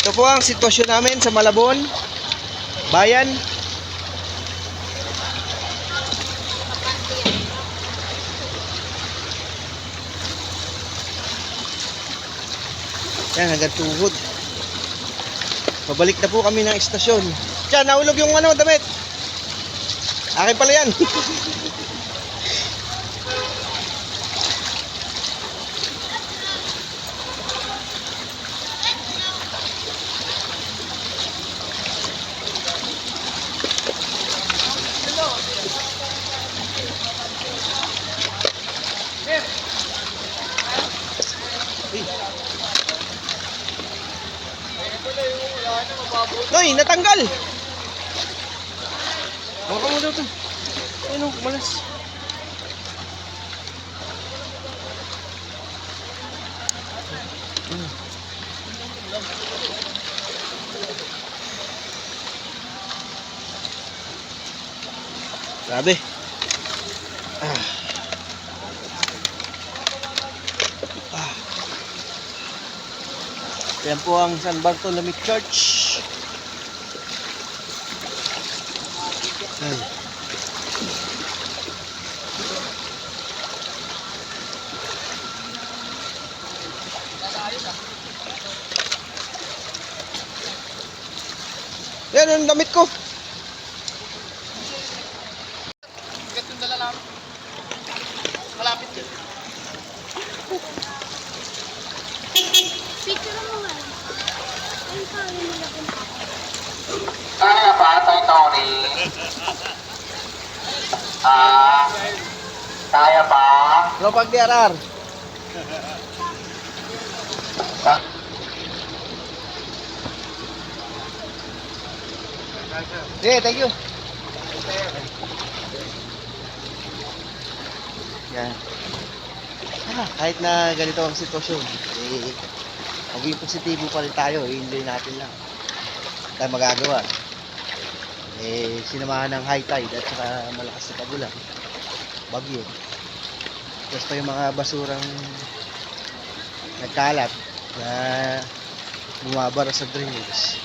Ito po ang sitwasyon namin sa Malabon Bayan. Yan, hanggang tuhod. Pabalik na po kami ng istasyon. Diyan, nahulog yung damit. Akin pala yan. Noy, natanggal. Baka mo daw ito. Ayun, malas. Grabe. Yan po ang San Bartolome Church. Yan ang damit ko. Bigat yung dala namin. Malapit yun. Picture mo nga. Ang kaya nila kung Kaya pa, Tony? Kaya pa? Lopag DRR. Yeah, thank you. Yan. Kahit na ganito ang sitwasyon, maging positibo pa rin tayo, i-enjoy natin lang. Tayo magagawa. Sinamahan ng high tide at saka malakas na pagulan. Bagyo. Tapos pa yung mga basurang nagkalat na bumabara sa drainage.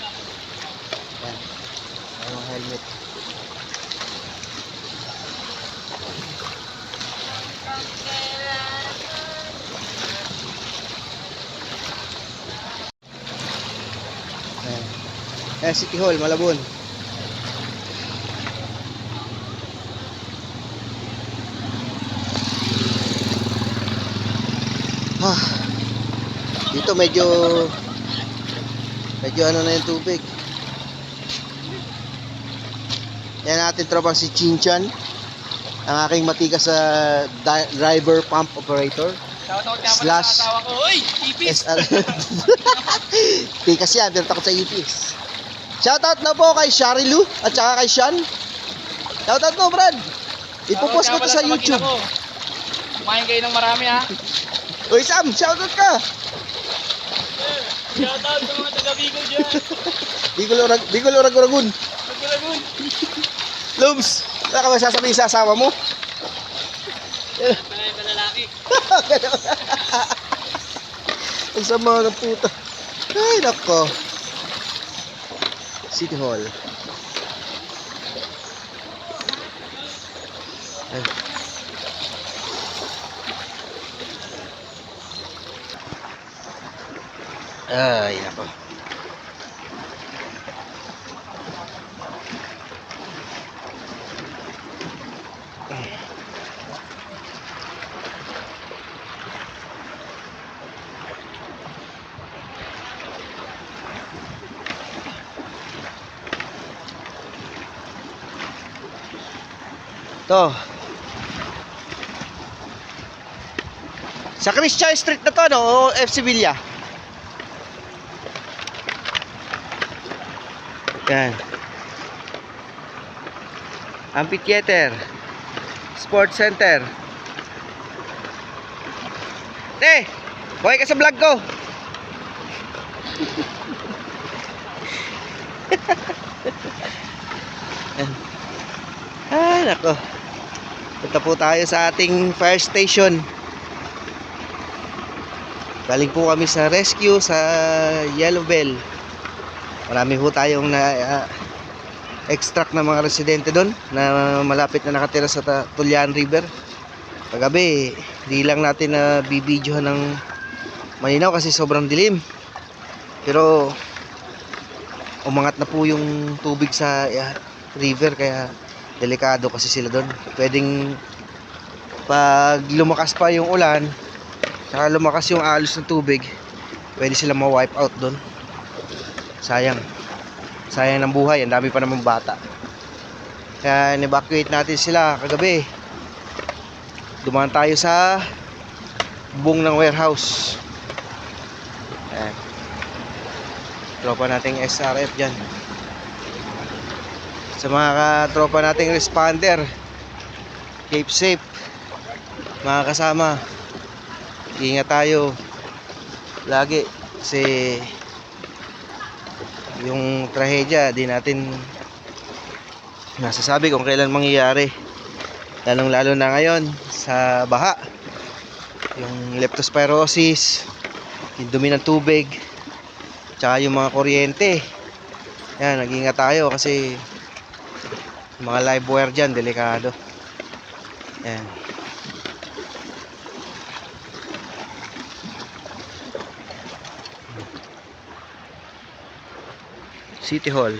Yan. Ang helmet. City Hall, Malabon. Dito medyo ano na yung tubig. Yan natin tropang si Chinchan, ang aking matigas sa driver pump operator slash Uy! Ipis! SR. Tikas yan, pero takot sa ipis. Shoutout na po kay Sharilu at saka kay Sean. Shoutout mo, Brad. Ipopost ko to sa YouTube. Kumain kayo ng marami, ha? Uy, Sam, shoutout ka. Shoutout sa mga taga-Bicol dyan. Bicol Oragon. Taga-Lagun. Lobs, wala ka ba sasabihin sa asawa mo? Palalaki. Ang sama ng puta. Ay, nako. City Hall. Ay, nako. To. Sa Christian Street na to, no? O FC Villa. Yan. Amphitheater. Sports Center. Buhay ka sa vlog ko. Ay, nako. Punta po tayo sa ating fire station. Galing po kami sa rescue sa Yellow Bell. Marami ho tayong na extract ng mga residente doon na malapit na nakatira sa Tulyan River. Kagabi, di lang natin na bibidyohan ng malinaw kasi sobrang dilim. Pero umangat na po yung tubig sa river kaya delikado kasi sila doon. Pwedeng pag lumakas pa yung ulan, saka lumakas yung alos ng tubig, pwede sila ma-wipe out doon. Sayang ng buhay, ang dami pa namang bata. Kaya in-evacuate natin sila kagabi. Dumaan tayo sa bubong ng warehouse. Ayan. Tropa nating SRF dyan. Sa mga tropa nating responder, keep safe mga kasama. Ingat tayo lagi kasi yung trahedya di natin nasasabi kung kailan mangyayari, lalong lalo na ngayon sa baha, yung leptospirosis, yung dumi ng tubig, tsaka yung mga kuryente. Yan, nag-ingat tayo kasi mga live wire dyan, delikado. Yan. City Hall.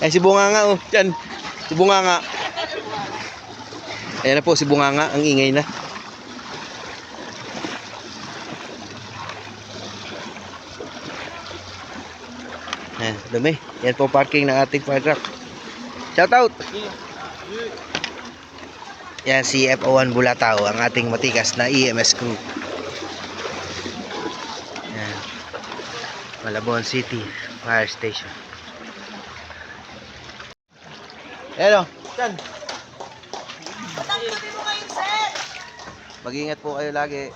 Ay, si Bunganga, oh. Diyan. Si Bunganga. Ayan na po, si Bunganga. Ang ingay na. Ayan, dumi. Yan po parking ng ating fire truck. Shout out! Yan, si FO1 Bulatao, ang ating matikas na EMS crew. Yan. Malabon City Fire Station. Ayan o, dyan. Mag-ingat po kayo lagi.